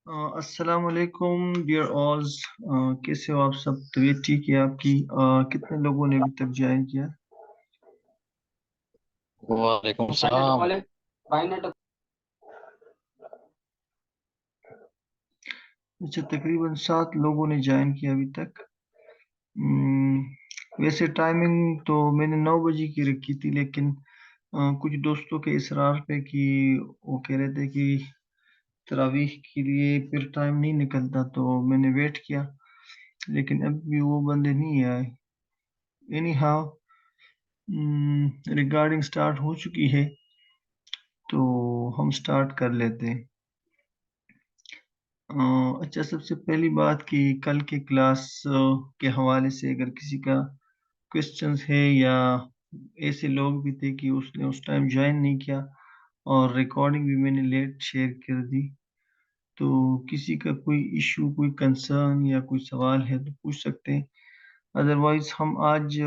अस्सलाम वालेकुम डियर ऑल्स। कैसे हो आप सब? तबीयत ठीक है आपकी? कितने लोगों ने अभी तक ज्वाइन किया? वालेकुम सलाम। अच्छा, तकरीबन 7 लोगों ने ज्वाइन किया अभी तक। वैसे टाइमिंग तो मैंने 9 बजे की रखी थी, लेकिन कुछ दोस्तों के इसरार पे कि वो कह रहे थे कि तरावीह के लिए फिर टाइम नहीं निकलता, तो मैंने वेट किया। लेकिन अब भी वो बंदे नहीं आए। एनी हाउ, रिगार्डिंग स्टार्ट हो चुकी है, तो हम स्टार्ट कर लेते हैं। अच्छा, सबसे पहली बात कि कल के क्लास के हवाले से अगर किसी का क्वेश्चंस है, या ऐसे लोग भी थे कि उसने उस टाइम ज्वाइन नहीं किया और रिकॉर्डिंग भी मैंने लेट शेयर कर दी, तो किसी का कोई इशू, कोई कंसर्न या कोई सवाल है तो पूछ सकते हैं। अदरवाइज हम आज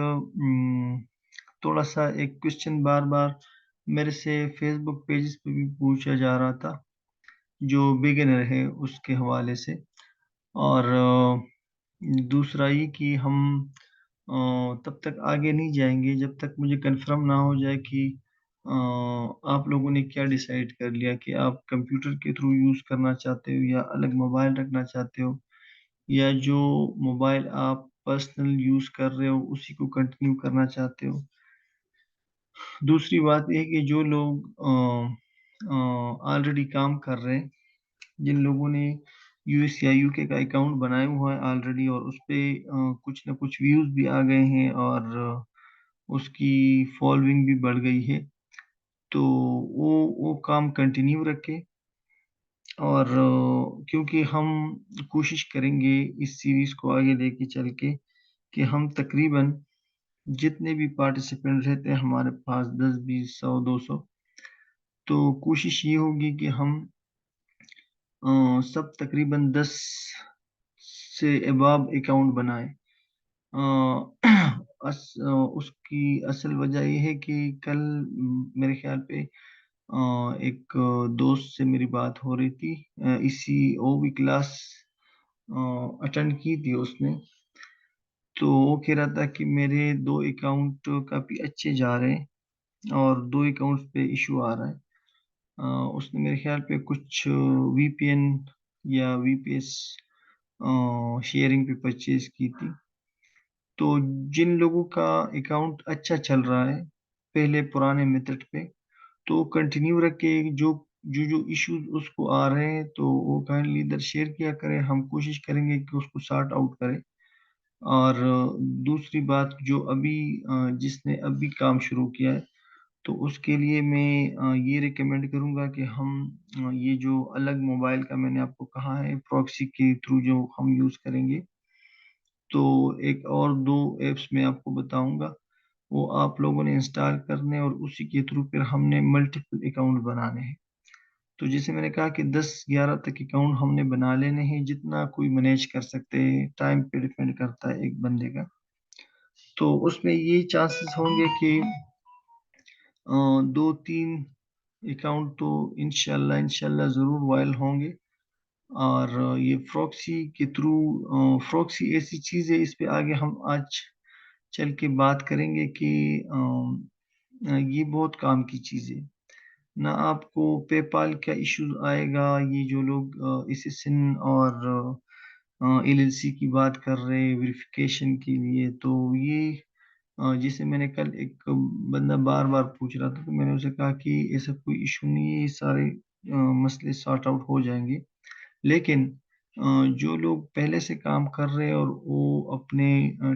थोड़ा सा एक क्वेश्चन बार बार मेरे से फेसबुक पेजेस पे भी पूछा जा रहा था, जो बिगिनर है उसके हवाले से। और दूसरा ये कि हम तब तक आगे नहीं जाएंगे जब तक मुझे कंफर्म ना हो जाए कि आप लोगों ने क्या डिसाइड कर लिया, कि आप कंप्यूटर के थ्रू यूज़ करना चाहते हो या अलग मोबाइल रखना चाहते हो, या जो मोबाइल आप पर्सनल यूज़ कर रहे हो उसी को कंटिन्यू करना चाहते हो। दूसरी बात यह है कि जो लोग ऑलरेडी काम कर रहे हैं, जिन लोगों ने यूएस या यूके का अकाउंट बनाया हुआ है ऑलरेडी, और उस पे कुछ ना कुछ व्यूज भी आ गए हैं, और उसकी फॉलोइंग भी बढ़ गई है, तो वो काम कंटिन्यू रखें। और क्योंकि हम कोशिश करेंगे इस सीरीज को आगे लेके चल के कि हम तकरीबन जितने भी पार्टिसिपेंट रहते हैं हमारे पास, 10, 20, 100, 200, तो कोशिश ये होगी कि हम सब तकरीबन 10 से अबाव अकाउंट बनाए। उसकी असल वजह यह है कि कल मेरे ख्याल पे एक दोस्त से मेरी बात हो रही थी, इसी वो भी क्लास अटेंड की थी उसने। तो वो कह रहा था कि मेरे 2 अकाउंट काफ़ी अच्छे जा रहे हैं और 2 अकाउंट्स पे इशू आ रहा है। उसने मेरे ख्याल पे कुछ वीपीएन या वीपीएस शेयरिंग पे परचेज की थी। तो जिन लोगों का अकाउंट अच्छा चल रहा है पहले पुराने मेथड पे, तो कंटिन्यू रखे। जो जो जो इश्यूज उसको आ रहे हैं तो वो काइंडली इधर शेयर किया करें, हम कोशिश करेंगे कि उसको सॉर्ट आउट करें। और दूसरी बात, जो अभी जिसने अभी काम शुरू किया है, तो उसके लिए मैं ये रिकमेंड करूंगा कि हम ये जो अलग मोबाइल का मैंने आपको कहा है प्रॉक्सी के थ्रू जो हम यूज़ करेंगे, तो एक और 2 ऐप्स मैं आपको बताऊंगा, वो आप लोगों ने इंस्टॉल करने और उसी के थ्रू फिर हमने मल्टीपल अकाउंट बनाने हैं। तो जैसे मैंने कहा कि 10, 11 तक अकाउंट हमने बना लेने हैं, जितना कोई मैनेज कर सकते हैं, टाइम पे डिपेंड करता है एक बंदे का। तो उसमें ये चांसेस होंगे कि 2, 3 अकाउंट तो इंशाल्लाह इंशाल्लाह ज़रूर वायरल होंगे। और ये फ्रॉक्सी के थ्रू, फ्रॉक्सी ऐसी चीज़ है, इस पे आगे हम आज चल के बात करेंगे कि ये बहुत काम की चीज़ है। ना आपको पेपाल का इशू आएगा। ये जो लोग एसएसएन और एलएलसी की बात कर रहे हैं वेरिफिकेशन के लिए, तो ये जैसे मैंने कल एक बंदा बार बार पूछ रहा था, तो मैंने उसे कहा कि ऐसा कोई इशू नहीं है, ये सारे मसले सॉर्ट आउट हो जाएंगे। लेकिन जो लोग पहले से काम कर रहे हैं और वो अपने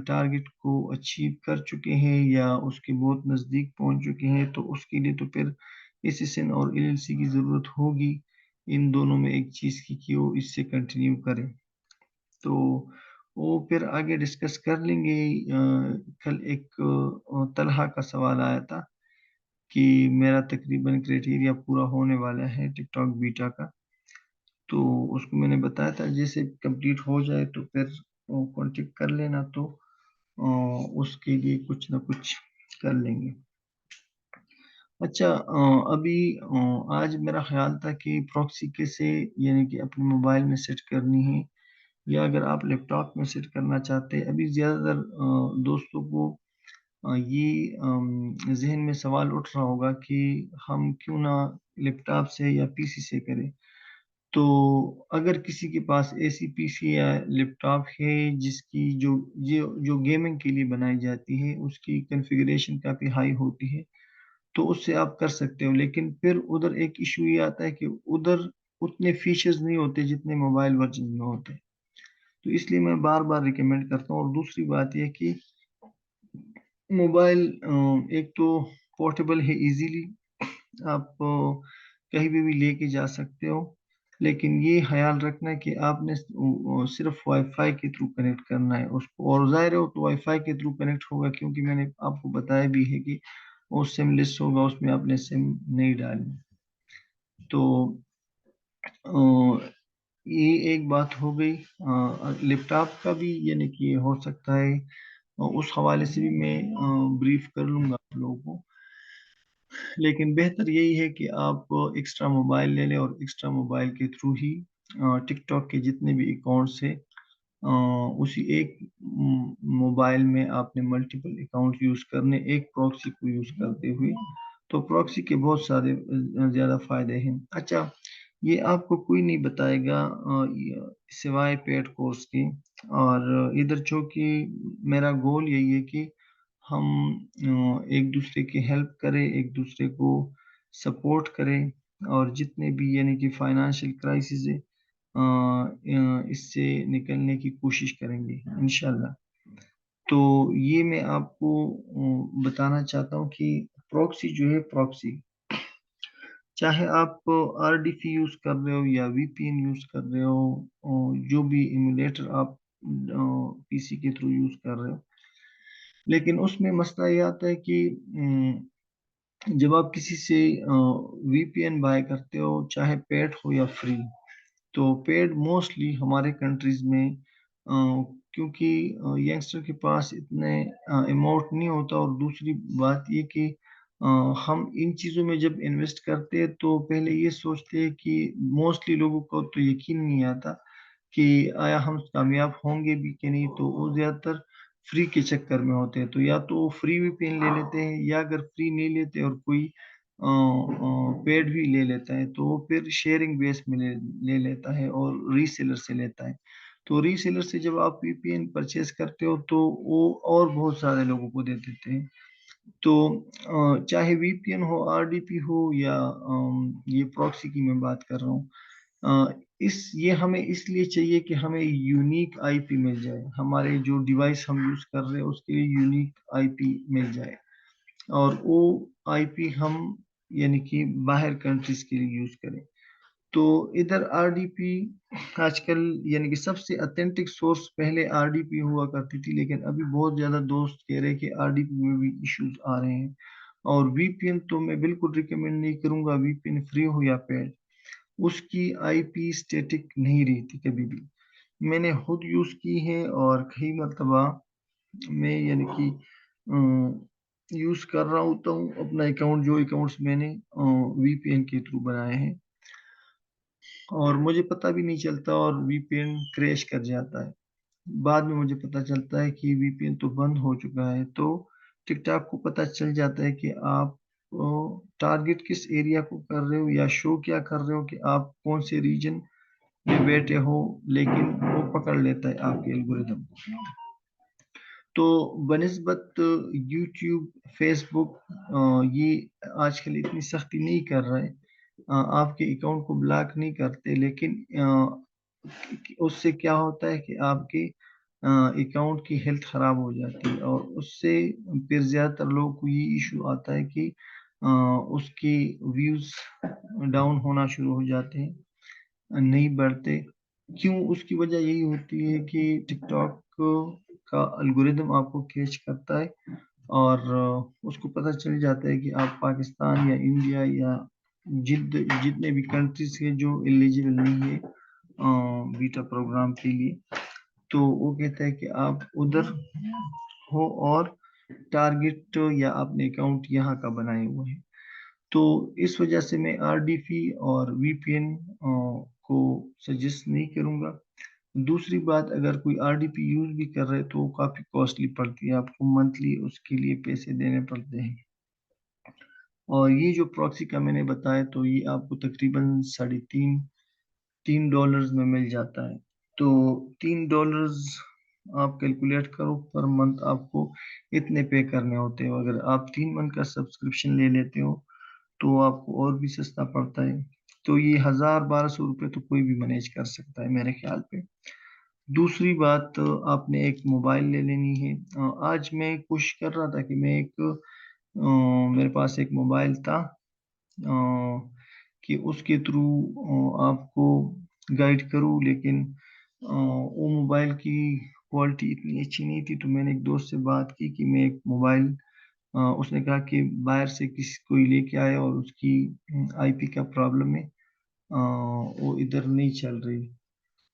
टारगेट को अचीव कर चुके हैं या उसके बहुत नज़दीक पहुंच चुके हैं, तो उसके लिए तो फिर एसएसएन और एलएलसी की ज़रूरत होगी। इन दोनों में एक चीज़ की कि वो इससे कंटिन्यू करें, तो वो फिर आगे डिस्कस कर लेंगे। कल एक तलहा का सवाल आया था कि मेरा तकरीबन क्राइटेरिया पूरा होने वाला है टिकटॉक बीटा का, तो उसको मैंने बताया था जैसे कंप्लीट हो जाए तो फिर कांटेक्ट कर लेना, तो उसके लिए कुछ ना कुछ कर लेंगे। अच्छा, अभी आज मेरा ख्याल था कि प्रॉक्सी कैसे यानी कि अपने मोबाइल में सेट करनी है, या अगर आप लैपटॉप में सेट करना चाहते हैं। अभी ज़्यादातर दोस्तों को ये जहन में सवाल उठ रहा होगा कि हम क्यों ना लैपटॉप से या पीसी से करें। तो अगर किसी के पास ऐसी पीसी या लैपटॉप है जिसकी जो गेमिंग के लिए बनाई जाती है, उसकी कॉन्फ़िगरेशन काफ़ी हाई होती है, तो उससे आप कर सकते हो। लेकिन फिर उधर एक इशू ये आता है कि उधर उतने फीचर्स नहीं होते जितने मोबाइल वर्जन में होते हैं। तो इसलिए मैं बार बार रिकमेंड करता हूँ। और दूसरी बात यह कि मोबाइल एक तो पोर्टेबल है, इजीली आप कहीं भी लेके जा सकते हो। लेकिन ये ख्याल रखना कि आपने सिर्फ वाईफाई के थ्रू कनेक्ट करना है उसको। और जाहिर हो तो वाईफाई के थ्रू कनेक्ट होगा, क्योंकि मैंने आपको बताया भी है कि वो सिम लिस्ट होगा, उसमें आपने सिम नहीं डालनी। तो अ, ये एक बात हो गई। लैपटॉप का भी यानी कि हो सकता है, उस हवाले से भी मैं ब्रीफ कर लूंगा आप लोगों को। लेकिन बेहतर यही है कि आप एक्स्ट्रा मोबाइल ले लें, और एक्स्ट्रा मोबाइल के थ्रू ही टिकटॉक के जितने भी अकाउंट्स हैं, अ, उसी एक मोबाइल में आपने मल्टीपल अकाउंट यूज़ करने, एक प्रॉक्सी को यूज़ करते हुए। तो प्रॉक्सी के बहुत सारे ज़्यादा फायदे हैं। अच्छा, ये आपको कोई नहीं बताएगा सिवाय पेड कोर्स के। और इधर चूंकि मेरा गोल यही है कि हम एक दूसरे की हेल्प करें, एक दूसरे को सपोर्ट करें, और जितने भी यानी कि फाइनेंशियल क्राइसिस है, इससे निकलने की कोशिश करेंगे इंशाल्लाह। तो ये मैं आपको बताना चाहता हूँ कि प्रॉक्सी जो है, प्रॉक्सी चाहे आप आरडीपी यूज कर रहे हो या वीपीएन यूज कर रहे हो, जो भी इमुलेटर आप पीसी के थ्रू यूज कर रहे हो, लेकिन उसमें मसला ये आता है कि जब आप किसी से वीपीएन बाय करते हो, चाहे पेड हो या फ्री, तो पेड मोस्टली हमारे कंट्रीज में क्योंकि यंगस्टर के पास इतने अमाउंट नहीं होता। और दूसरी बात ये कि अ, हम इन चीज़ों में जब इन्वेस्ट करते हैं तो पहले ये सोचते हैं कि मोस्टली लोगों को तो यकीन नहीं आता कि आया हम कामयाब होंगे भी कि नहीं। तो वो ज़्यादातर फ्री के चक्कर में होते हैं, तो या तो वो फ्री भी पेन ले लेते हैं, या अगर फ्री नहीं लेते और कोई पेड भी ले लेता है, तो वो फिर शेयरिंग बेस में ले लेता है और रीसेलर से लेता है। तो रीसेलर से जब आप वीपीएन परचेज करते हो तो वो और बहुत सारे लोगों को दे देते हैं। तो चाहे वीपीएन हो, आरडीपी हो, या ये प्रॉक्सी की मैं बात कर रहा हूँ, इस ये हमें इसलिए चाहिए कि हमें यूनिक आईपी मिल जाए, हमारे जो डिवाइस हम यूज कर रहे हैं उसके लिए यूनिक आईपी मिल जाए। और वो आईपी हम यानी कि बाहर कंट्रीज के लिए यूज करें। तो इधर आरडीपी आजकल यानी कि सबसे ऑथेंटिक सोर्स पहले आरडीपी हुआ करती थी, लेकिन अभी बहुत ज्यादा दोस्त कह रहे हैं कि आरडीपी में भी इश्यूज आ रहे हैं। और वीपीएन तो मैं बिल्कुल रिकमेंड नहीं करूंगा, वीपीएन फ्री हो या पेड, उसकी आईपी स्टैटिक नहीं रहती कभी भी। मैंने खुद यूज की है, और कई मरतबा मैं यानी कि यूज कर रहा होता हूँ अपना अकाउंट, जो अकाउंट्स मैंने वीपीएन के थ्रू बनाए हैं, और मुझे पता भी नहीं चलता और वीपीएन क्रैश कर जाता है। बाद में मुझे पता चलता है कि वीपीएन तो बंद हो चुका है। तो टिकटॉक को पता चल जाता है कि आप टारगेट किस एरिया को कर रहे हो, या शो क्या कर रहे हो कि आप कौन से रीजन में बैठे हो, लेकिन वो पकड़ लेता है आपके एल्गोरिदम। तो बनिस्बत यूट्यूब, फेसबुक, ये आजकल इतनी सख्ती नहीं कर रहे हैं, आपके अकाउंट को ब्लॉक नहीं करते, लेकिन उससे क्या होता है कि आपके अकाउंट की हेल्थ खराब हो जाती है, और उससे फिर ज़्यादातर लोगों को ये इशू आता है कि उसके व्यूज़ डाउन होना शुरू हो जाते हैं, नहीं बढ़ते। क्यों? उसकी वजह यही होती है कि टिकटॉक का एल्गोरिदम आपको कैच करता है, और उसको पता चल जाता है कि आप पाकिस्तान या इंडिया या जितने भी कंट्रीज के जो एलिजिबल नहीं है बीटा प्रोग्राम के लिए, तो वो कहता है कि आप उधर हो, और टारगेट या अपने अकाउंट यहाँ का बनाए हुए हैं। तो इस वजह से मैं आरडीपी और वीपीएन को सजेस्ट नहीं करूँगा। दूसरी बात, अगर कोई आरडीपी यूज़ भी कर रहे हैं तो वो काफ़ी कॉस्टली पड़ती है, आपको मंथली उसके लिए पैसे देने पड़ते हैं। और ये जो प्रॉक्सी का मैंने बताया तो ये आपको तकरीबन 3.5 $3 में मिल जाता है। तो $3 आप कैलकुलेट करो, पर मंथ आपको इतने पे करने होते हो। अगर आप 3 मंथ का सब्सक्रिप्शन ले लेते हो तो आपको और भी सस्ता पड़ता है। तो ये 1000-1200 रुपये तो कोई भी मैनेज कर सकता है मेरे ख्याल पे। दूसरी बात, आपने एक मोबाइल ले लेनी है। आज मैं कोशिश कर रहा था कि मैं मेरे पास एक मोबाइल था, कि उसके थ्रू आपको गाइड करूँ, लेकिन वो मोबाइल की क्वालिटी इतनी अच्छी नहीं थी। तो मैंने एक दोस्त से बात की कि मैं एक मोबाइल, उसने कहा कि बाहर से किसी कोई लेके आया और उसकी आईपी का प्रॉब्लम है, वो इधर नहीं चल रही।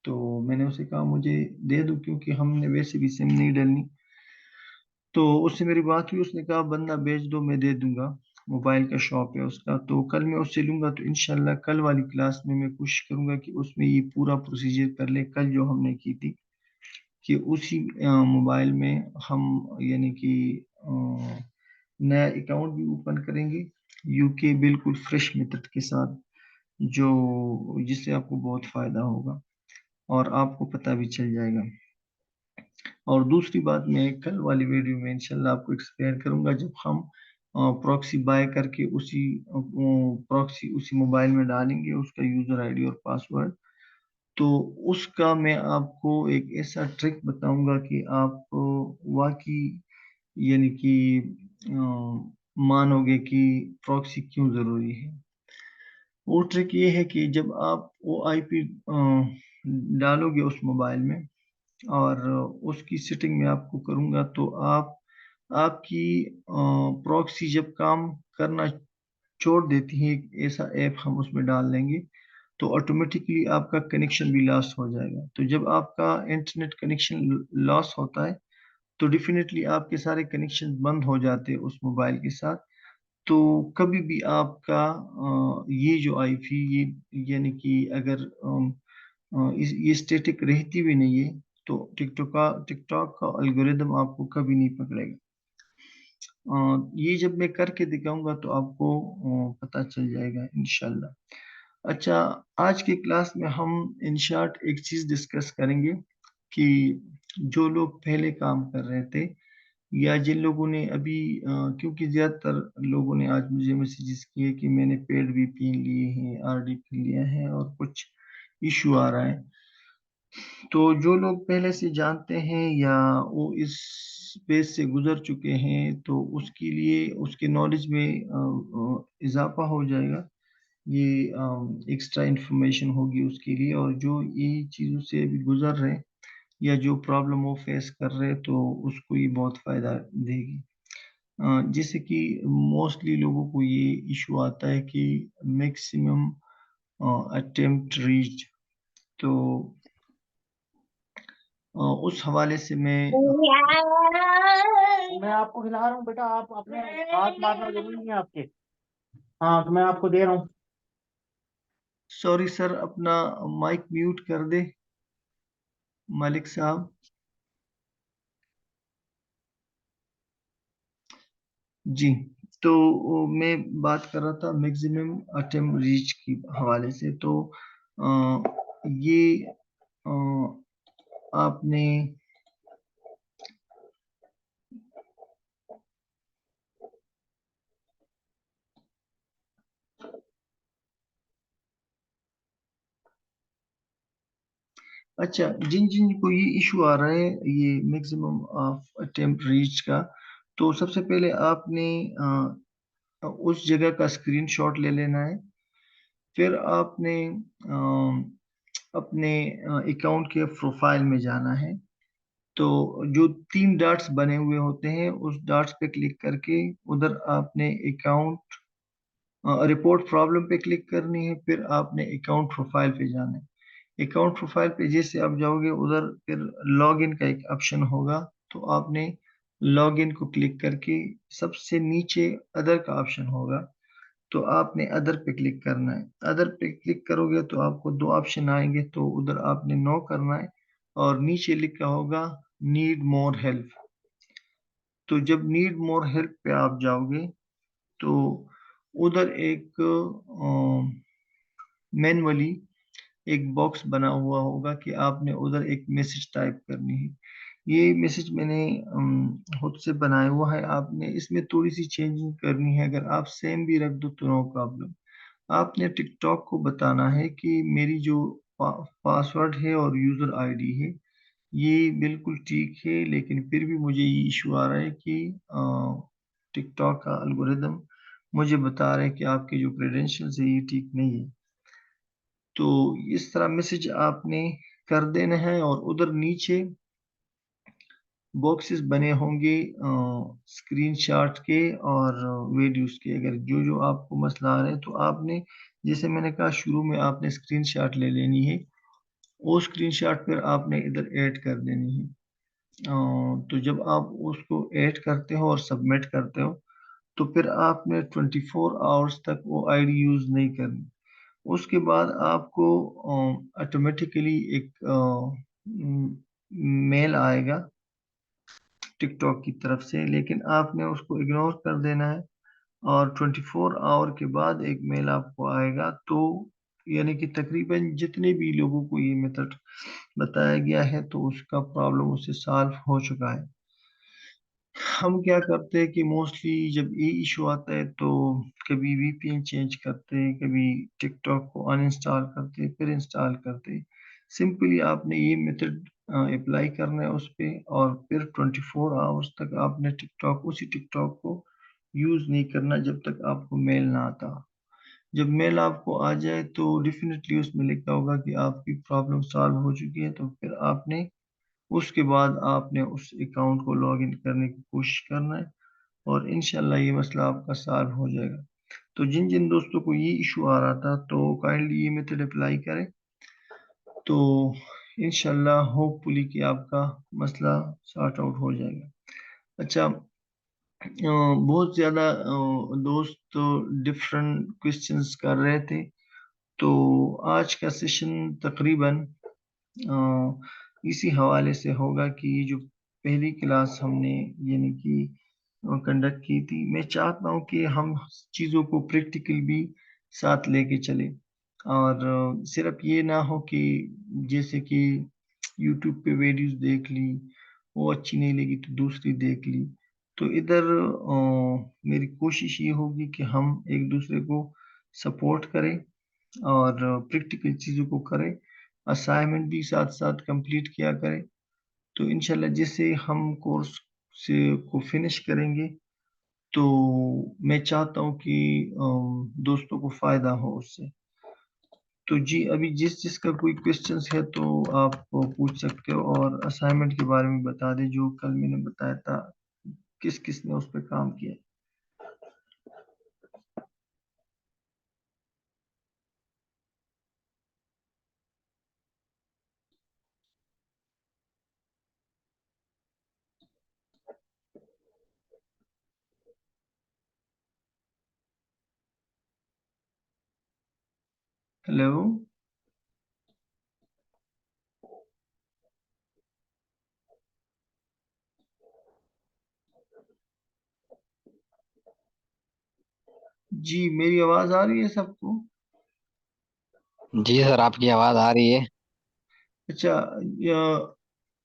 तो मैंने उसे कहा मुझे दे दो, क्योंकि हमने वैसे भी सिम नहीं डलनी। तो उससे मेरी बात हुई, उसने कहा बंदा भेज दो मैं दे दूंगा, मोबाइल का शॉप है उसका। तो कल मैं उससे लूंगा। तो इंशाल्लाह कल वाली क्लास में मैं कोशिश करूंगा कि उसमें ये पूरा प्रोसीजर कर ले, कल जो हमने की थी, कि उसी मोबाइल में हम यानी कि नया अकाउंट भी ओपन करेंगे, यूके बिल्कुल फ्रेश मेथड के साथ, जो जिससे आपको बहुत फायदा होगा और आपको पता भी चल जाएगा। और दूसरी बात, मैं कल वाली वीडियो में इंशाल्लाह आपको एक्सप्लेन करूंगा, जब हम प्रॉक्सी बाय करके उसी प्रॉक्सी उसी मोबाइल में डालेंगे, उसका यूजर आईडी और पासवर्ड, तो उसका मैं आपको एक ऐसा ट्रिक बताऊंगा कि आप वाकई यानी कि मानोगे कि प्रॉक्सी क्यों जरूरी है। वो ट्रिक ये है कि जब आप वो आईपी डालोगे उस मोबाइल में, और उसकी सेटिंग में आपको करूंगा, तो आपकी प्रॉक्सी जब काम करना छोड़ देती है, एक ऐसा ऐप हम उसमें डाल देंगे, तो ऑटोमेटिकली आपका कनेक्शन भी लॉस हो जाएगा। तो जब आपका इंटरनेट कनेक्शन लॉस होता है, तो डेफिनेटली आपके सारे कनेक्शन बंद हो जाते हैं उस मोबाइल के साथ। तो कभी भी आपका ये जो आईपी, ये यानी कि अगर ये स्टैटिक रहती भी नहीं है, तो टिकटॉक का एल्गोरिदम आपको कभी नहीं पकड़ेगा। ये जब मैं करके दिखाऊंगा तो आपको पता चल जाएगा इंशाल्लाह। अच्छा, आज की क्लास में हम इन शॉर्ट एक चीज डिस्कस करेंगे, कि जो लोग पहले काम कर रहे थे, या जिन लोगों ने अभी क्योंकि ज्यादातर लोगों ने आज मुझे मैसेजेस किए कि मैंने पेड वीपीएन लिए हैं, आरडीपी लिया है और कुछ इशू आ रहा है। तो जो लोग पहले से जानते हैं या वो इस स्पेस से गुजर चुके हैं, तो उसके लिए उसके नॉलेज में इजाफा हो जाएगा। ये एक्स्ट्रा इंफॉर्मेशन होगी उसके लिए। और जो यही चीज़ों से अभी गुजर रहे हैं या जो प्रॉब्लम वो फेस कर रहे हैं, तो उसको ये बहुत फ़ायदा देगी। जैसे कि मोस्टली लोगों को ये इशू आता है कि मैक्सिमम अटेम्प्ट रीच। तो उस हवाले से मैं आपको खिला रहा हूँ बेटा, आप अपने हाथ मारना जरूरी नहीं है आपके। हाँ तो मैं आपको दे रहा हूँ। सॉरी सर, अपना माइक म्यूट कर दे मालिक साहब। जी। तो मैं बात कर रहा था मैक्सिमम अटेम्प्ट रीच की हवाले से। तो ये अ, आपने अच्छा, जिन जिन को ये इशू आ रहा है, ये मैक्सिमम ऑफ अटेम्प्ट रीच का, तो सबसे पहले आपने उस जगह का स्क्रीनशॉट ले लेना है। फिर आपने अपने अकाउंट के प्रोफाइल में जाना है। तो जो 3 डॉट्स बने हुए होते हैं, उस डॉट्स पे क्लिक करके उधर आपने अकाउंट रिपोर्ट प्रॉब्लम पे क्लिक करनी है। फिर आपने अकाउंट प्रोफाइल पे जाना है। अकाउंट प्रोफाइल पे जैसे आप जाओगे, उधर फिर लॉगिन का एक ऑप्शन होगा। तो आपने लॉगिन को क्लिक करके सबसे नीचे अदर का ऑप्शन होगा, तो आपने अदर पे क्लिक करना है। अदर पे क्लिक करोगे तो आपको दो ऑप्शन आएंगे, तो उधर आपने नो करना है और नीचे लिखा होगा नीड मोर हेल्प। तो जब नीड मोर हेल्प पे आप जाओगे तो उधर एक मैनुअली एक बॉक्स बना हुआ होगा कि आपने उधर एक मैसेज टाइप करनी है। ये मैसेज मैंने खुद से बनाया हुआ है, आपने इसमें थोड़ी सी चेंजिंग करनी है। अगर आप सेम भी रख दो तो नो प्रॉब्लम। आपने टिकटॉक को बताना है कि मेरी जो पासवर्ड है और यूज़र आईडी है ये बिल्कुल ठीक है, लेकिन फिर भी मुझे ये इशू आ रहा है कि टिकटॉक का एल्गोरिदम मुझे बता रहा है कि आपके जो क्रेडेंशियल्स है ये ठीक नहीं है। तो इस तरह मैसेज आपने कर देना है और उधर नीचे बॉक्सेस बने होंगे स्क्रीनशॉट के और वीडियोस के। अगर जो जो आपको मसला आ रहा है तो आपने, जैसे मैंने कहा शुरू में, आपने स्क्रीनशॉट ले लेनी है। वो स्क्रीनशॉट फिर आपने इधर ऐड कर देनी है। तो जब आप उसको ऐड करते हो और सबमिट करते हो तो फिर आपने 24 आवर्स तक वो आईडी यूज़ नहीं करनी। उसके बाद आपको ऑटोमेटिकली एक मेल आएगा टिकटॉक की तरफ से, लेकिन आपने उसको इग्नोर कर देना है। और 24 आवर के बाद एक मेल आपको आएगा। तो यानी कि तकरीबन जितने भी लोगों को ये मेथड बताया गया है तो उसका प्रॉब्लम उससे सॉल्व हो चुका है। हम क्या करते हैं कि मोस्टली जब ये इशू आता है तो कभी वीपीएन चेंज करते हैं, कभी टिकटॉक को अनइंस्टॉल करते हैं, फिर इंस्टॉल करते हैं। सिंपली आपने ये मेथड अप्लाई करना है उस पे, और फिर 24 आवर्स तक आपने टिकटॉक, उसी टिकटॉक को यूज़ नहीं करना जब तक आपको मेल ना आता। जब मेल आपको आ जाए तो डेफिनेटली उसमें लिखा होगा कि आपकी प्रॉब्लम सॉल्व हो चुकी है, तो फिर आपने उसके बाद आपने उस अकाउंट को लॉग इन करने की कोशिश करना है और इंशाल्लाह ये मसला आपका सॉल्व हो जाएगा। तो जिन जिन दोस्तों को ये इशू आ रहा था तो काइंडली ये मेथड अप्लाई करें, तो इंशाल्लाह होपफुली कि आपका मसला सॉर्ट आउट हो जाएगा। अच्छा, बहुत ज़्यादा दोस्त तो डिफरेंट क्वेश्चंस कर रहे थे, तो आज का सेशन तकरीबन इसी हवाले से होगा कि ये जो पहली क्लास हमने यानी कि कंडक्ट की थी, मैं चाहता हूँ कि हम चीज़ों को प्रैक्टिकल भी साथ लेके चलें। और सिर्फ ये ना हो कि जैसे कि यूट्यूब पे वीडियोस देख ली, वो अच्छी नहीं लगी तो दूसरी देख ली। तो इधर मेरी कोशिश ये होगी कि हम एक दूसरे को सपोर्ट करें और प्रैक्टिकल चीज़ों को करें, असाइनमेंट भी साथ साथ कंप्लीट किया करें। तो इंशाल्लाह जैसे हम कोर्स से को फिनिश करेंगे तो मैं चाहता हूँ कि दोस्तों को फ़ायदा हो उससे। तो जी, अभी जिस जिसका कोई क्वेश्चंस है तो आप पूछ सकते हो, और असाइनमेंट के बारे में बता दें जो कल मैंने बताया था, किस किस ने उस पर काम किया। हेलो। जी, मेरी आवाज़ आ रही है सबको? जी सर, आपकी आवाज आ रही है। अच्छा,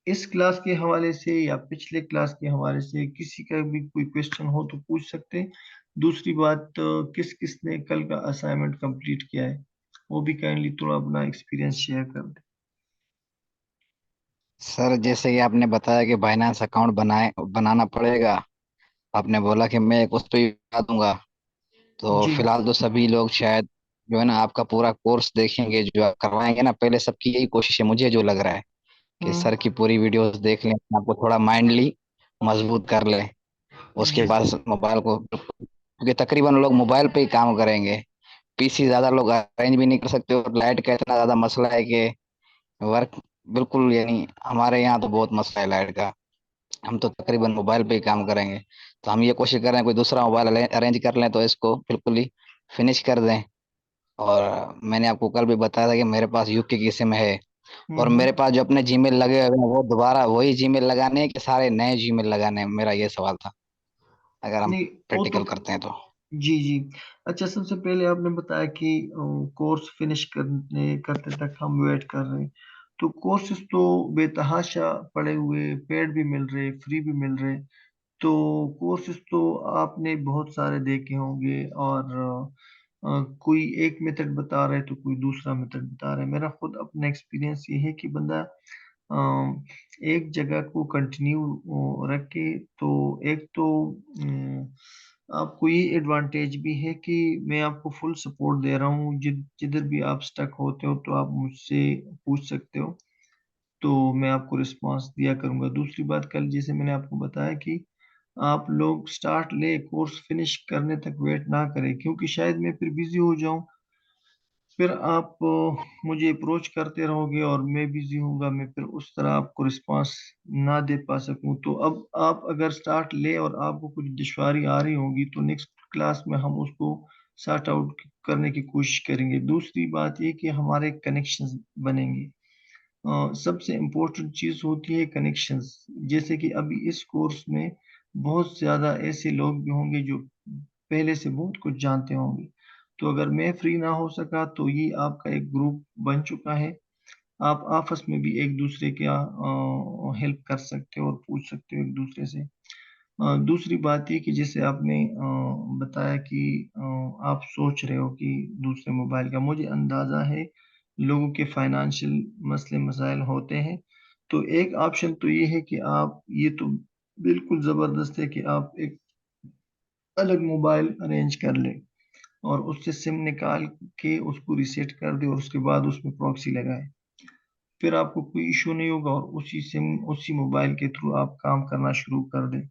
इस क्लास के हवाले से या पिछले क्लास के हवाले से किसी का भी कोई क्वेश्चन हो तो पूछ सकते हैं। दूसरी बात, किस किस ने कल का असाइनमेंट कंप्लीट किया है वो भी काइंडली थोड़ा अपना एक्सपीरियंस शेयर कर दे। सर जैसे कि आपने बताया कि बाइनेंस अकाउंट बनाना पड़ेगा, आपने बोला कि मैं एक उस पर बता दूंगा। तो जी। फिलहाल तो सभी लोग शायद जो है ना आपका पूरा कोर्स देखेंगे, जो आप करवाएंगे ना, पहले सबकी यही कोशिश है, मुझे जो लग रहा है कि हम्म। सर की पूरी वीडियोस देख लें, आपको थोड़ा माइंडली मजबूत कर लें। उसके जी। बाद मोबाइल को, क्योंकि तकरीबन लोग मोबाइल पे ही काम करेंगे, पीसी ज्यादा लोग अरेंज भी नहीं कर सकते, और लाइट का इतना ज्यादा मसला है कि वर्क बिल्कुल, यानी हमारे यहाँ तो बहुत मसला है लाइट का। हम तो तकरीबन मोबाइल पे ही काम करेंगे, तो हम ये कोशिश कर रहे हैं कोई दूसरा मोबाइल अरेंज कर लें तो इसको बिल्कुल ही फिनिश कर दें। और मैंने आपको कल भी बताया था कि मेरे पास यूके की सिम है, और हम्म। मेरे पास जो अपने जीमेल लगे हुए हैं वो दोबारा वही जीमेल लगाने हैं कि सारे नए जीमेल लगाने हैं, मेरा ये सवाल था, अगर हम नहीं, वो तो प्रैक्टिकल करते हैं तो। जी जी। अच्छा, सबसे पहले आपने बताया कि कोर्स फिनिश करने करते तक हम वेट कर रहे हैं। तो कोर्सेज तो बेतहाशा पड़े हुए, पेड भी मिल रहे, फ्री भी मिल रहे। तो कोर्सेज तो आपने बहुत सारे देखे होंगे, और कोई एक मेथड बता रहा है तो कोई दूसरा मेथड बता रहा है। मेरा खुद अपना एक्सपीरियंस ये है कि बंदा एक जगह को कंटिन्यू रख के, तो एक तो आपको ये एडवांटेज भी है कि मैं आपको फुल सपोर्ट दे रहा हूँ। जिधर भी आप स्टक होते हो तो आप मुझसे पूछ सकते हो, तो मैं आपको रिस्पांस दिया करूंगा। दूसरी बात, कल जैसे मैंने आपको बताया कि आप लोग स्टार्ट ले, कोर्स फिनिश करने तक वेट ना करें, क्योंकि शायद मैं फिर बिजी हो जाऊं, फिर आप मुझे अप्रोच करते रहोगे और मैं बिजी हूँगा, मैं फिर उस तरह आपको रिस्पांस ना दे पा सकूं। तो अब आप अगर स्टार्ट ले और आपको कुछ दुश्वारी आ रही होगी तो नेक्स्ट क्लास में हम उसको सॉर्ट आउट करने की कोशिश करेंगे। दूसरी बात ये कि हमारे कनेक्शंस बनेंगे। सबसे इम्पोर्टेंट चीज़ होती है कनेक्शंस। जैसे कि अभी इस कोर्स में बहुत ज़्यादा ऐसे लोग भी होंगे जो पहले से बहुत कुछ जानते होंगे। तो अगर मैं फ्री ना हो सका तो ये आपका एक ग्रुप बन चुका है। आप आपस में भी एक दूसरे का हेल्प कर सकते हो और पूछ सकते हो एक दूसरे से। दूसरी बात ये कि जैसे आपने बताया कि आप सोच रहे हो कि दूसरे मोबाइल का, मुझे अंदाज़ा है लोगों के फाइनेंशियल मसले मसाइल होते हैं। तो एक ऑप्शन तो ये है कि आप, ये तो बिल्कुल ज़बरदस्त है कि आप एक अलग मोबाइल अरेंज कर लें और उससे सिम निकाल के उसको रीसेट कर दे और उसके बाद उसमें प्रॉक्सी लगाए। फिर आपको कोई इशू नहीं होगा और उसी सिम उसी मोबाइल के थ्रू आप काम करना शुरू कर दें।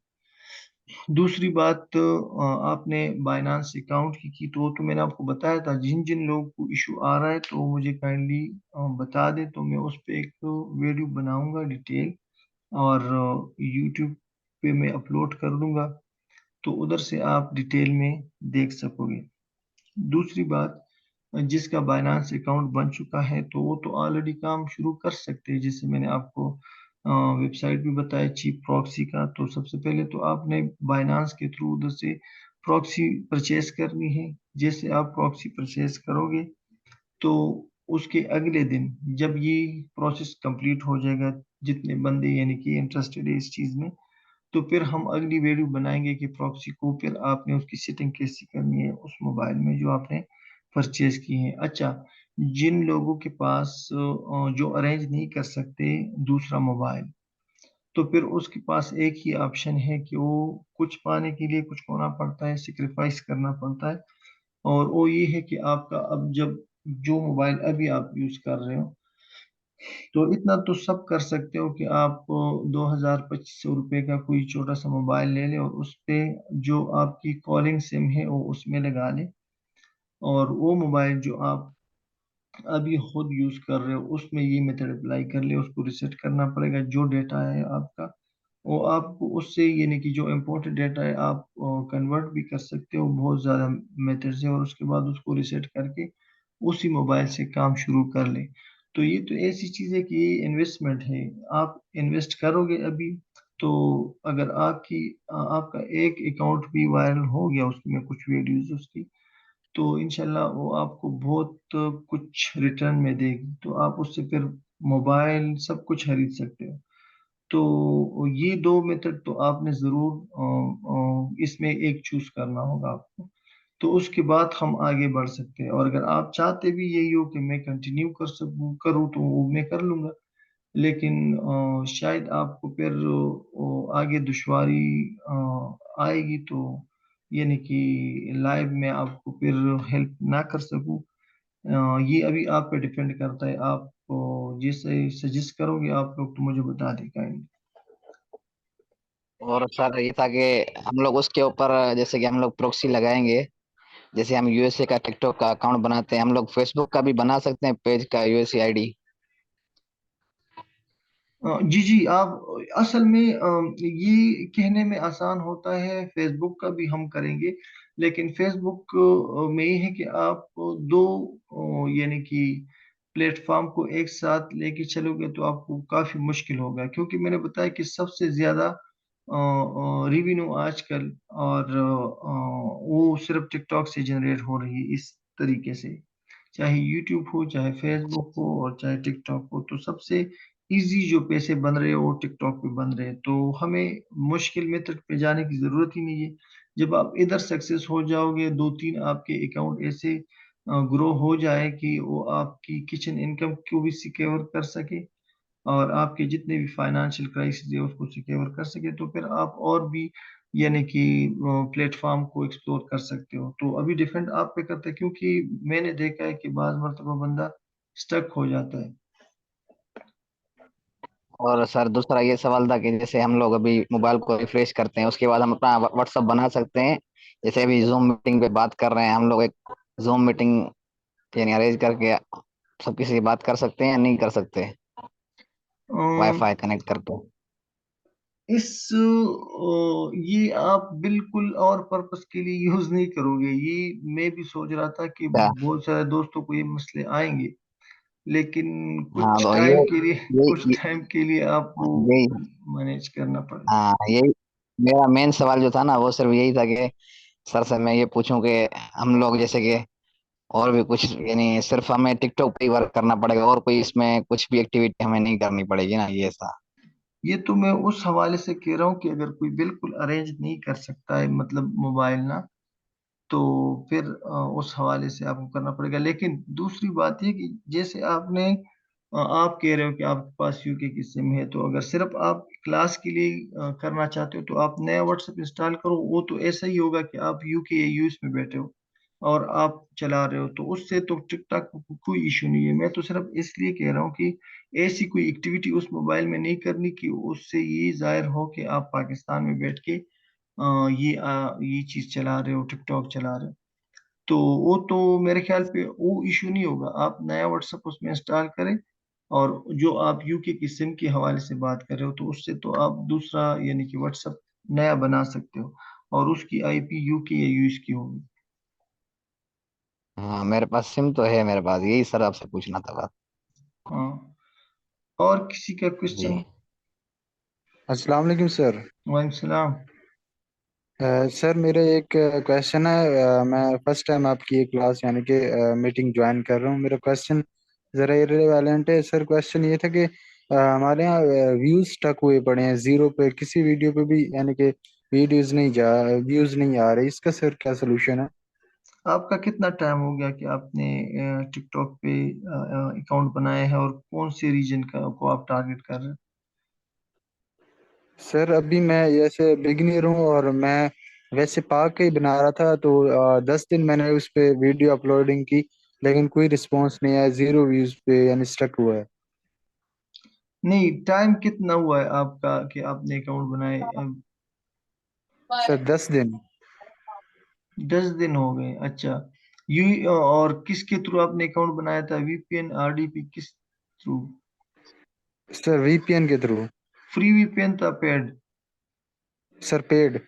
दूसरी बात, आपने बाइनांस अकाउंट की तो वो तो मैंने आपको बताया था। जिन जिन लोगों को इशू आ रहा है तो वो मुझे काइंडली बता दें, तो मैं उस पर एक वीडियो बनाऊंगा डिटेल, और यूट्यूब पे मैं अपलोड कर दूंगा, तो उधर से आप डिटेल में देख सकोगे। दूसरी बात, जिसका बाइनांस अकाउंट बन चुका है तो वो तो ऑलरेडी काम शुरू कर सकते हैं। जैसे मैंने आपको वेबसाइट भी बताया चीप प्रॉक्सी का, तो सबसे पहले तो आपने बाइनांस के थ्रू उधर से प्रॉक्सी परचेज करनी है। जैसे आप प्रॉक्सी परचेज करोगे तो उसके अगले दिन जब ये प्रोसेस कंप्लीट हो जाएगा, जितने बंदे यानी कि इंटरेस्टेड है इस चीज़ में, तो फिर हम अगली वीडियो बनाएंगे कि प्रॉक्सी को फिर आपने उसकी सेटिंग कैसी करनी है उस मोबाइल में जो आपने परचेज की है। अच्छा, जिन लोगों के पास जो अरेंज नहीं कर सकते दूसरा मोबाइल, तो फिर उसके पास एक ही ऑप्शन है कि वो कुछ पाने के लिए कुछ होना पड़ता है, सिक्रिफाइस करना पड़ता है। और वो ये है कि आपका अब जब जो मोबाइल अभी आप यूज कर रहे हो, तो इतना तो सब कर सकते हो कि आप 2,000-2,500 रुपये का कोई छोटा सा मोबाइल ले लें और उस पे जो आपकी कॉलिंग सिम है वो उसमें लगा लें, और वो मोबाइल जो आप अभी खुद यूज कर रहे हो उसमें ये मेथड अप्लाई कर ले। उसको रिसेट करना पड़ेगा, जो डेटा है आपका वो आपको उससे, यानी कि जो इम्पोर्टेंट डेटा है आप कन्वर्ट भी कर सकते हो बहुत ज़्यादा मेथड से, और उसके बाद उसको रिसेट करके उसी मोबाइल से काम शुरू कर ले। तो ये तो ऐसी चीज़ है कि ये इन्वेस्टमेंट है। आप इन्वेस्ट करोगे अभी, तो अगर आपका एक अकाउंट भी वायरल हो गया उसमें कुछ वीडियोस उसकी, तो इंशाल्लाह वो आपको बहुत कुछ रिटर्न में देगी, तो आप उससे फिर मोबाइल सब कुछ खरीद सकते हो। तो ये दो मेथड तो आपने ज़रूर इसमें एक चूज करना होगा आपको। तो उसके बाद हम आगे बढ़ सकते हैं, और अगर आप चाहते भी यही हो कि मैं कंटिन्यू कर सकूं करूँ तो वो मैं कर लूँगा। लेकिन शायद आपको फिर आगे दुश्वारी आएगी, तो यानी कि लाइव में आपको फिर हेल्प ना कर सकूं। ये अभी आप पे डिपेंड करता है। आप जैसे सजेस्ट करोगे आप लोग तो मुझे बता दें काइंडली। और सर ये था कि हम लोग उसके ऊपर, जैसे कि हम लोग प्रॉक्सी लगाएंगे, जैसे हम यूएसए का टिकटॉक का अकाउंट बनाते हैं, हम लोग फेसबुक का भी बना सकते हैं पेज का यूएसए आईडी। जी जी, आप असल में ये कहने में आसान होता है, फेसबुक का भी हम करेंगे, लेकिन फेसबुक में ये है कि आप दो यानी कि प्लेटफॉर्म को एक साथ लेके चलोगे तो आपको काफी मुश्किल होगा, क्योंकि मैंने बताया कि सबसे ज्यादा रिवेन्यू आजकल और वो सिर्फ टिकटॉक से जनरेट हो रही है इस तरीके से। चाहे यूट्यूब हो, चाहे फेसबुक हो और चाहे टिकटॉक हो, तो सबसे इजी जो पैसे बन रहे हैं वो टिकटॉक पे बन रहे हैं। तो हमें मुश्किल मेथड पे जाने की जरूरत ही नहीं है। जब आप इधर सक्सेस हो जाओगे, दो तीन आपके अकाउंट ऐसे ग्रो हो जाए कि वो आपकी किचन इनकम को भी सिक्योर कर सके और आपके जितने भी फाइनेंशियल क्राइसिस है उसको सिक्योर कर सके, तो फिर आप और भी यानी कि प्लेटफॉर्म को एक्सप्लोर कर सकते हो। तो अभी डिपेंड आप पे करता है, क्योंकि मैंने देखा है कि बाज मर्तबा बंदा स्टक हो जाता है। और सर दूसरा ये सवाल था कि जैसे हम लोग अभी मोबाइल को रिफ्रेश करते हैं उसके बाद हम अपना व्हाट्सअप बना सकते हैं। जैसे अभी जूम मीटिंग पे बात कर रहे हैं हम लोग, एक जूम मीटिंग यानी अरेंज करके सब किसी से बात कर सकते हैं या नहीं कर सकते, अम, वाईफाई कनेक्ट करके? ये आप बिल्कुल और पर्पस के लिए यूज नहीं करोगे। ये मैं भी सोच रहा था कि क्या? बहुत सारे दोस्तों को ये मसले आएंगे, लेकिन हाँ कुछ तो टाइम के लिए कुछ यही टाइम के लिए आपको यही मैनेज करना पड़ेगा। हाँ यही मेरा मेन सवाल जो था ना वो सिर्फ यही था कि सर से मैं ये पूछूं कि हम लोग जैसे कि और भी कुछ यानी सिर्फ हमें टिकटॉक पे ही वर्क करना पड़ेगा और कोई इसमें कुछ भी एक्टिविटी हमें नहीं करनी पड़ेगी ना, ये था। ये तो मैं उस हवाले से कह रहा हूँ कि अगर कोई बिल्कुल अरेंज नहीं कर सकता है, मतलब मोबाइल ना, तो फिर उस हवाले से आपको करना पड़ेगा। लेकिन दूसरी बात ये कि जैसे आप कह रहे हो कि आपके पास यूके की सिम है, तो अगर सिर्फ आप क्लास के लिए करना चाहते हो तो आप नया व्हाट्सएप इंस्टॉल करो। वो तो ऐसा ही होगा कि आप यूके या यूएस में बैठे हो और आप चला रहे हो, तो उससे तो टिकटॉक को कोई इशू नहीं है। मैं तो सिर्फ इसलिए कह रहा हूँ कि ऐसी कोई एक्टिविटी उस मोबाइल में नहीं करनी कि उससे ये जाहिर हो कि आप पाकिस्तान में बैठ के ये चीज चला रहे हो, टिकटॉक चला रहे हो। तो वो तो मेरे ख्याल पे वो इशू नहीं होगा। आप नया व्हाट्सएप उसमें इंस्टॉल करें, और जो आप यूके की सिम के हवाले से बात कर रहे हो, तो उससे तो आप दूसरा यानी कि व्हाट्सएप नया बना सकते हो और उसकी आईपी यूके या यूएस की होगी। हाँ मेरे पास सिम तो है मेरे पास, यही सर आपसे पूछना था बात। हाँ, और किसी का जी। क्वेश्चन? अस्सलाम वालेकुम सर। वालेकुम सलाम। सर मेरे एक क्वेश्चन है। मैं फर्स्ट टाइम आपकी ये क्लास यानी कि मीटिंग ज्वाइन कर रहा हूँ। मेरा क्वेश्चन ज़रा इररिलेवेंट है सर। क्वेश्चन ये था कि हमारे यहाँ व्यूज़ स्टक हुए पड़े हैं जीरो पे, किसी वीडियो पे भी यानी कि व्यूज़ नहीं आ रहे। इसका सर क्या सोल्यूशन है? आपका कितना टाइम हो गया कि आपने टिकटॉक पे अकाउंट बनाया है, और कौन से रीजन का को आप टारगेट कर रहे हैं? सर अभी मैं जैसे बिगिनर हूँ और मैं वैसे पाक के ही बना रहा था, तो 10 दिन मैंने उस पे वीडियो अपलोडिंग की, लेकिन कोई रिस्पॉन्स नहीं आया, जीरो व्यूज़ पे यानी स्टक हुआ है। नहीं, टाइम कितना हुआ है आपका कि आपने अकाउंट बनाए? सर 10 दिन। 10 दिन हो गए, अच्छा। यू और किसके थ्रू आपने अकाउंट बनाया था? वीपीएन, आरडीपी, किस थ्रू? सर वीपीएन के थ्रू। फ्री वीपीएन था, पेड? Sir paid.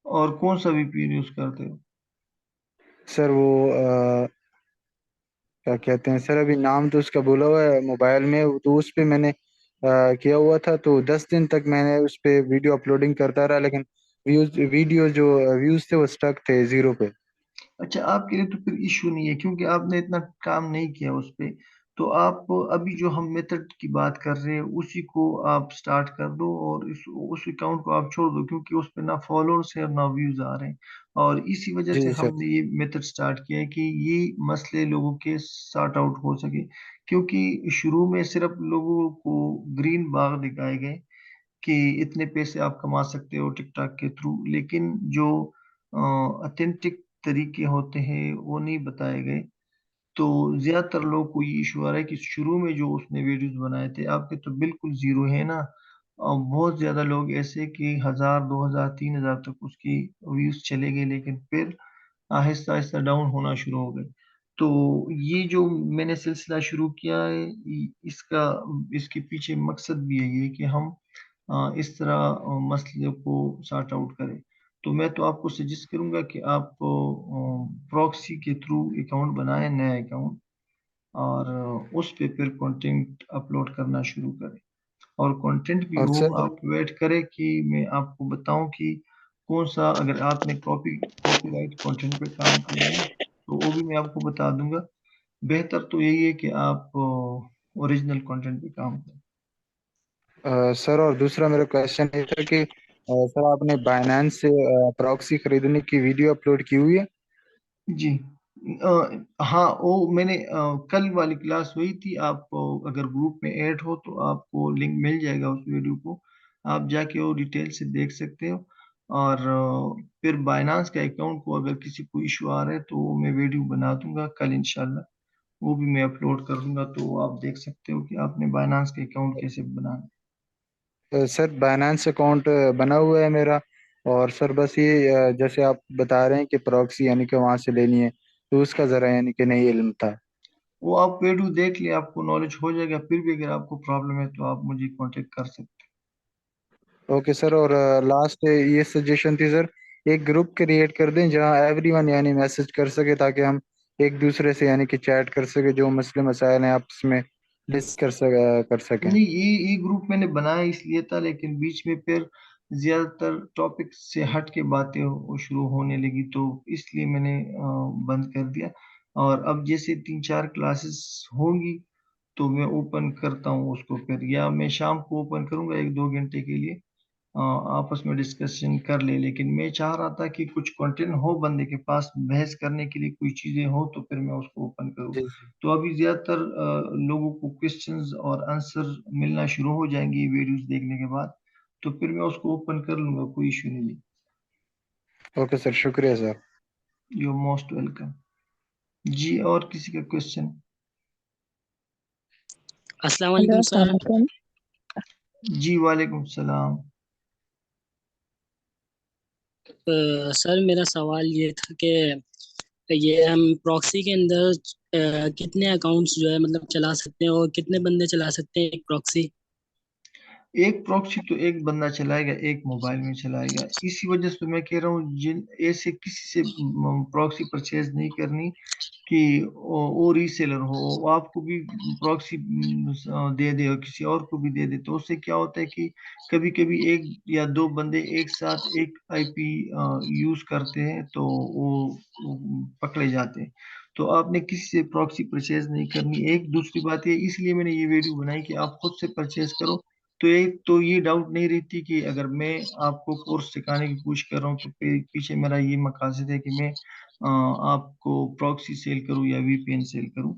और कौन सा वीपीएन यूज करते हो? सर वो क्या कहते हैं सर, अभी नाम तो उसका भूला हुआ है मोबाइल में, तो उस पे मैंने किया हुआ था। तो 10 दिन तक मैंने उस पे वीडियो अपलोडिंग करता रहा, लेकिन वीडियो जो व्यूज थे वो स्टक थे जीरो पे। अच्छा, आपके लिए तो फिर इशू नहीं है, क्योंकि आपने इतना काम नहीं किया उस पे। तो आप अभी जो हम मेथड की बात कर रहे हैं उसी को आप स्टार्ट कर दो, और उस अकाउंट को आप छोड़ दो, क्योंकि उस पे ना फॉलोअर्स है और ना व्यूज आ रहे हैं। और इसी वजह से जी सर। हमने ये मेथड स्टार्ट किया है कि ये मसले लोगों के सॉर्ट आउट हो सके। क्योंकि शुरू में सिर्फ लोगों को ग्रीन बाग दिखाए गए कि इतने पैसे आप कमा सकते हो टिकटॉक के थ्रू, लेकिन जो ऑथेंटिक तरीके होते हैं वो नहीं बताए गए। तो ज्यादातर लोग को ये इशू आ रहा है कि शुरू में जो उसने वीडियोस बनाए थे आपके तो बिल्कुल जीरो है ना, और बहुत ज्यादा लोग ऐसे कि 1000, 2000, 3000 तक उसकी व्यूज चले गए, लेकिन फिर आहिस्ता आहिस्ता डाउन होना शुरू हो गए। तो ये जो मैंने सिलसिला शुरू किया है, इसका इसके पीछे मकसद भी यही है कि हम इस तरह मसले को सॉर्ट आउट करें। तो मैं तो आपको सजेस्ट करूंगा कि आप प्रॉक्सी के थ्रू अकाउंट बनाएं, नया अकाउंट, और उस पे फिर कंटेंट अपलोड करना शुरू करें। और कंटेंट भी और हो, सर आप वेट करें कि मैं आपको बताऊं कि कौन सा, अगर आपने कॉपीराइट कंटेंट पे काम करना है तो वो भी मैं आपको बता दूंगा। बेहतर तो यही है कि आप ओरिजिनल कंटेंट पे काम करें। सर और दूसरा मेरा क्वेश्चन ये था कि सर आपने बाइनेंस से प्रॉक्सी खरीदने की वीडियो अपलोड की हुई है? जी। हाँ, वो मैंने कल वाली क्लास हुई थी। आप अगर ग्रुप में ऐड हो तो आपको लिंक मिल जाएगा उस वीडियो को, आप जाके वो डिटेल से देख सकते हो। और फिर बाइनांस का अकाउंट को अगर किसी को इशू आ रहा है तो वो मैं वीडियो बना दूंगा कल इंशाल्लाह, वो भी मैं अपलोड कर दूंगा, तो आप देख सकते हो कि आपने बाइनांस का अकाउंट कैसे बनाना सर बाइनेंस अकाउंट बना हुआ है मेरा। और सर बस ये जैसे आप बता रहे हैं कि प्रॉक्सी यानी कि वहां से लेनी है, तो उसका जरा यानी कि नहीं इल्म था। है। वो आप वीडियो देख ले, आपको नॉलेज हो जाएगा। फिर भी अगर आपको प्रॉब्लम है तो आप मुझे कांटेक्ट कर सकते ओके सर। और लास्ट ये सजेशन थी सर, एक ग्रुप क्रिएट कर दें जहां एवरीवन यानी मैसेज कर सके, ताकि हम एक दूसरे से यानी कि चैट कर सके, जो मसले मसाइल हैं आपस में डिस्कस कर हो। सकें। नहीं, ये ग्रुप मैंने बनाया इसलिए था, लेकिन बीच में फिर ज्यादातर टॉपिक से हट के बातें शुरू होने लगी, तो इसलिए मैंने बंद कर दिया। और अब जैसे 3-4 क्लासेस होंगी तो मैं ओपन करता हूँ उसको फिर, या मैं शाम को ओपन करूंगा 1-2 घंटे के लिए, आपस में डिस्कशन कर ले। लेकिन मैं चाह रहा था कि कुछ कंटेंट हो बंदे के पास, बहस करने के लिए कोई चीजें हो, तो फिर मैं उसको ओपन करूँ। जी जी। तो अभी ज्यादातर लोगों को क्वेश्चंस और आंसर मिलना शुरू हो जाएंगे वीडियोस देखने के बाद, तो फिर मैं उसको ओपन कर लूंगा, कोई इशू नहीं है। ओके सर, शुक्रिया सर। You most welcome. जी, और किसी का क्वेश्चन? अस्सलाम हेलो, वालेकुम अस्सलाम सर। वालेकुम। जी, वालेकुम सलाम। सर मेरा सवाल ये था कि ये हम प्रॉक्सी के अंदर कितने अकाउंट्स जो है मतलब चला सकते हैं, और कितने बंदे चला सकते हैं एक प्रॉक्सी? एक प्रॉक्सी तो एक बंदा चलाएगा, एक मोबाइल में चलाएगा। इसी वजह से मैं कह रहा हूँ, जिन ऐसे किसी से प्रॉक्सी परचेज नहीं करनी कि वो रीसेलर हो, वो आपको भी प्रॉक्सी दे दे और किसी और को भी दे दे। तो उससे क्या होता है कि कभी कभी एक या दो बंदे एक साथ एक आईपी यूज करते हैं, तो वो पकड़े जाते हैं। तो आपने किसी से प्रॉक्सी परचेज नहीं करनी। एक दूसरी बात है, इसलिए मैंने ये वीडियो बनाई कि आप खुद से परचेज करो। तो एक तो ये डाउट नहीं रहती कि अगर मैं आपको कोर्स सिखाने की कोशिश कर रहा हूँ तो पीछे मेरा ये मकसद है कि मैं आपको प्रॉक्सी सेल करूं या वीपीएन सेल करूं।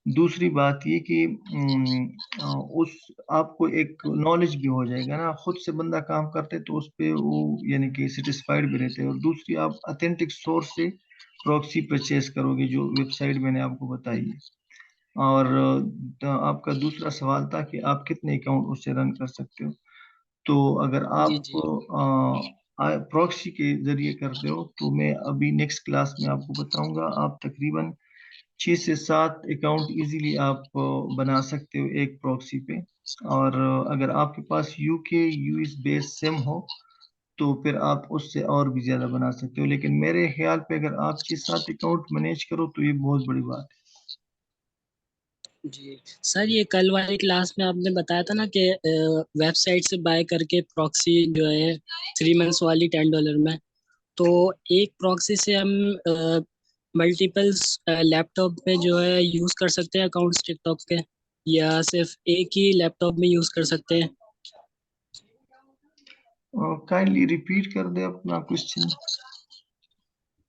दूसरी बात ये कि उस आपको एक नॉलेज भी हो जाएगा ना, खुद से बंदा काम करते तो उस पे वो यानी कि सेटिस्फाइड भी रहते हैं। और दूसरी, आप अथेंटिक सोर्स से प्रॉक्सी परचेज करोगे, जो वेबसाइट मैंने आपको बताई है। और आपका दूसरा सवाल था कि आप कितने अकाउंट उससे रन कर सकते हो। तो अगर जी आप जी। प्रॉक्सी के जरिए करते हो तो मैं अभी नेक्स्ट क्लास में आपको बताऊंगा। आप तकरीबन 6 से 7 अकाउंट इजीली आप बना सकते हो एक प्रॉक्सी पे। और अगर आपके पास यूके यूएस बेस सिम हो तो फिर आप उससे और भी ज्यादा बना सकते हो। लेकिन मेरे ख्याल पे अगर आप 6-7 अकाउंट मैनेज करो तो ये बहुत बड़ी बात जी सर, ये कल वाली क्लास में आपने बताया था ना कि वेबसाइट से बाय करके प्रॉक्सी जो है 3 मंथ्स वाली $10 में, तो एक प्रॉक्सी से हम मल्टीपल्स लैपटॉप में जो है यूज़ कर सकते हैं अकाउंट्स टिकटॉक के, या सिर्फ एक ही लैपटॉप में यूज़ कर सकते हैं? है। काइंडली रिपीट कर दे अपना क्वेश्चन।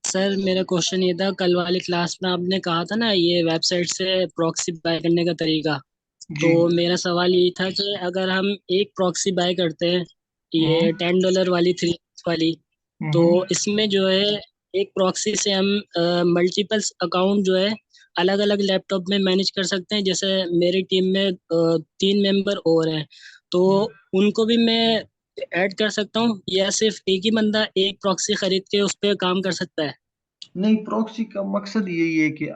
सर मेरा क्वेश्चन ये था, कल वाली क्लास में आपने कहा था ना ये वेबसाइट से प्रॉक्सी बाय करने का तरीका, जी। तो मेरा सवाल ये था कि अगर हम एक प्रॉक्सी बाय करते हैं, ये हम्म $10 वाली 3 वाली, तो हम्म इसमें जो है एक प्रॉक्सी से हम मल्टीपल्स अकाउंट जो है अलग अलग लैपटॉप में मैनेज कर सकते हैं। जैसे मेरी टीम में 3 मेंबर और हैं, तो उनको भी मैं ऐड कर सकता हूँ, या सिर्फ एक ही बंदा एक प्रॉक्सी खरीद के उस पर काम कर सकता है? नहीं, प्रॉक्सी का मकसद यही है कि